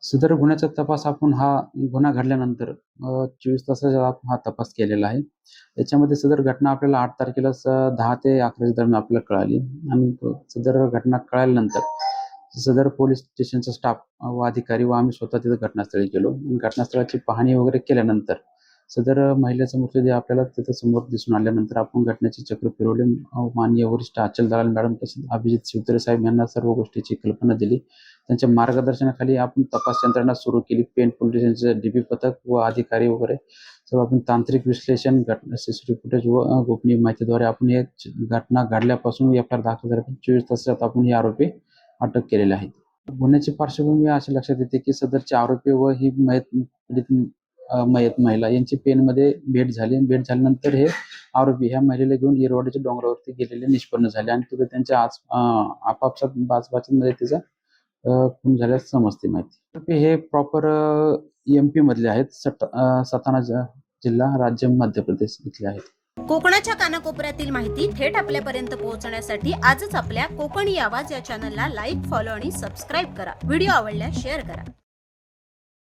सदर गुन्ह्याचा तपास आपण हा गुन्हा घडल्यानंतर 24 तासाच्या आत हा तपास केलेला आहे. याच्यामध्ये सदर घटना आपल्याला 8 तारखेला 10 ते 11 दरम्यान आपल्याला कळाली आणि सदर घटना कळाल्यानंतर सदर पोलीस स्टेशनचा स्टाफ व अधिकारी व आम्ही स्वतः तिथं घटनास्थळी गेलो. घटनास्थळाची पाहणी वगैरे केल्यानंतर सदर महिलेचा मृतदेह आपल्याला तिथं समोर दिसून आल्यानंतर आपण घटनेचे चक्र फिरवले. माननीय वरिष्ठ अचल दलाल मॅडम तसेच अभिजित शिवतरे साहेब यांना सर्व गोष्टीची कल्पना दिली. त्यांच्या मार्गदर्शनाखाली आपण तपास यंत्रणा सुरू केली. पेण पोलीस स्टेशनचे डीबी पथक व अधिकारी वगैरे सर्व आपण तांत्रिक विश्लेषण, सीसीटीव्ही फुटेज व गोपनीय माहितीद्वारे आपण हे घटना घडल्यापासून एफआयआर दाखल झाल्यापासून 24 तासात आपण हे आरोपी अटक केलेले आहेत. गुन्ह्याची पार्श्वभूमी अशी लक्षात येते की सदरचे आरोपी व ही मयत महिला यांची पेणमध्ये भेट झाली. भेट झाल्यानंतर हे आरोपी ह्या महिलेला घेऊन येरवाडीच्या डोंगरावरती गेलेले निष्पन्न झाले आणि तिथे त्यांच्या आपापसात बाचबाचीमध्ये तिचा खून झाल्यास समजते माहिती. हे प्रॉपर MP मधले आहेत. सटाणा जिल्हा, राज्य मध्य प्रदेश इथले आहेत. कोकणाच्या कानाकोपऱ्यातील माहिती थेट आपल्यापर्यंत पोहोचण्यासाठी आजच आपल्या कोकणी आवाज या चॅनलला लाईक, फॉलो आणि सबस्क्राईब करा. व्हिडिओ आवडल्यास शेअर करा.